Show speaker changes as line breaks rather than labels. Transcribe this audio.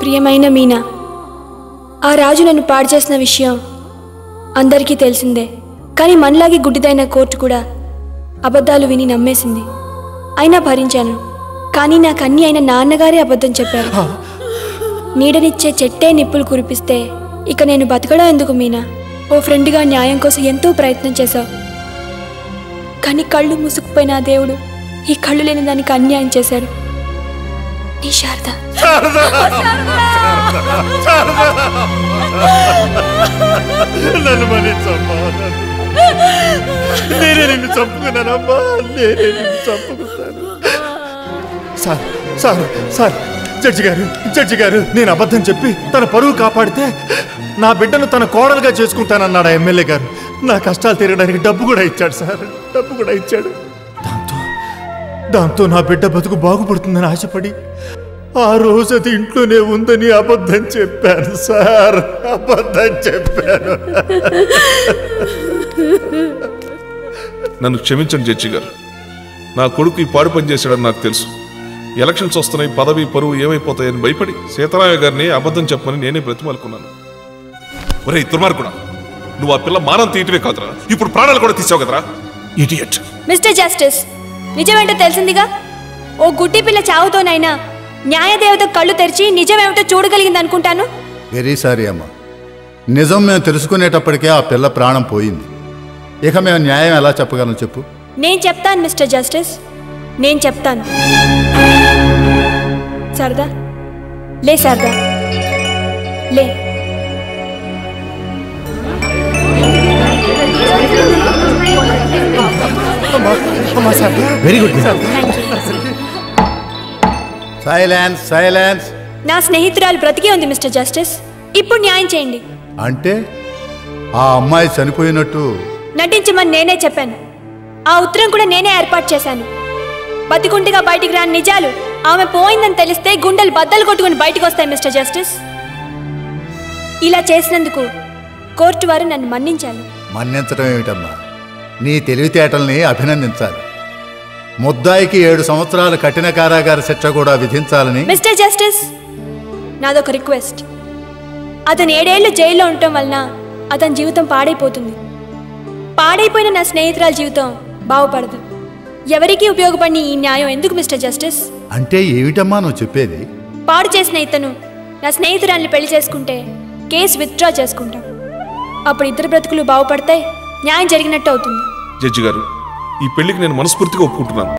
ప్రియమైన మీనా, ఆ రాజు నన్ను పాడు చేసిన విషయం అందరికీ తెలిసిందే. కానీ మనలాగే గుడ్డిదైన కోర్టు కూడా అబద్ధాలు విని నమ్మేసింది. అయినా భరించాను. కానీ నాకు అన్నీ అయిన నాన్నగారే అబద్ధం చెప్పారు. నీడనిచ్చే చెట్టే నిప్పులు కురిపిస్తే ఇక నేను బతకడం ఎందుకు మీనా? ఓ ఫ్రెండ్గా న్యాయం కోసం ఎంతో ప్రయత్నం చేశావు. కానీ కళ్ళు మూసుకుపోయిన ఆ దేవుడు ఈ కళ్ళు లేని దానికి అన్యాయం చేశాడు. నీ శారద.
నేనే నిన్ను చంపుకున్నానమ్మా, నేనే నిన్ను చంపుకున్నాను. సార్ సార్ సార్ జడ్జి గారు నేను అబద్ధం చెప్పి తన పరువు కాపాడితే నా బిడ్డను తన కోడలుగా చేసుకుంటానన్నాడు ఆ ఎమ్మెల్యే గారు. నా కష్టాలు తీరడానికి డబ్బు కూడా ఇచ్చాడు సార్, డబ్బు కూడా ఇచ్చాడు. దాంతో నా బిడ్డ బతుకు బాగుపడుతుందని ఆశపడి ఆ రోజు అది ఇంట్లోనే ఉందని అబద్ధం చెప్పాను సార్, అబద్ధం చెప్పాను.
నన్ను క్షమించండి జడ్జి గారు. నా కొడుకు ఈ పాడు పని చేశాడని నాకు తెలుసు. ఎలక్షన్స్ వస్తున్నాయి, పదవి పరువు ఏమైపోతాయని భయపడి సీతారామయ్య గారిని అబద్ధం చెప్పమని నేనే బ్రతిమాలుకున్నాను. ఒరే దుర్మార్గుడా, నువ్వు ఆ పిల్ల మానం తీయటమే కాదురా, ఇప్పుడు ప్రాణాలు కూడా తీసావు కదరా, ఇడియట్.
మిస్టర్ జస్టిస్, నిజమేంటో తెలిసిందిగా. ఓ గుడ్డి పిల్ల చావుతోనైనా న్యాయదేవత కళ్ళు తెరిచి నిజమేమిటో చూడగలిగింది అనుకుంటాను.
వెరీ సారీ అమ్మా, నిజం మేము తెలుసుకునేటప్పటికే ఆ పిల్ల ప్రాణం పోయింది. ఇక మేము న్యాయం ఎలా చెప్పగలం చెప్పు?
నేను చెప్తాను మిస్టర్ జస్టిస్, నేను చెప్తాను. శారదా, లే శారదా, లే.
Very good. Silence silence.
నా స్నేహితురాలు బ్రతికే ఉంది మిస్టర్ జస్టిస్. ఇప్పుడు న్యాయం చేయండి.
అంటే ఆ అమ్మాయి చనిపోయినట్టు
నటించమని నేనే చెప్పాను. ఆ ఉత్తరం కూడా నేనే ఏర్పాటు చేశాను. బతికుంటిగా బయటికి రాని నిజాలు ఆమె పోయిందని తెలిస్తే గుండెలు బద్దలు కొట్టుకుని బయటకు వస్తాయి మిస్టర్ జస్టిస్. ఇలా చేసినందుకు కోర్టు వారు నన్ను మన్నించాలి.
మన్నించడం ఏమిటమ్మా, నీ తెలివితేటల్ని అభినందించాలి. ముద్దాయికి 7 సంవత్సరాల కఠిన కారాగార శిక్ష కూడా విధించాలని.
మిస్టర్ జస్టిస్, నాదొక రిక్వెస్ట్. అతను 7 ఏళ్లు జైల్లో ఉండటం వలన అతని జీవితం పాడైపోతుంది. పాడైపోయిన నా స్నేహితురాల జీవితం బాగుపడదు. ఎవరికి ఉపయోగపడిన ఈ న్యాయం ఎందుకు మిస్టర్ జస్టిస్?
అంటే ఏమిటమ్మా నువ్వు చెప్పేది?
పాడు చేసిన ఇతను నా స్నేహితురాల్ని పెళ్లి చేసుకుంటే కేసు విత్డ్రా చేసుకుంటాం. అప్పుడు ఇద్దరు బ్రతుకులు బాగుపడతాయి, న్యాయం జరిగినట్టు అవుతుంది.
జడ్జి గారు, ఈ పెళ్లికి నేను మనస్ఫూర్తిగా ఒప్పుకుంటున్నాను.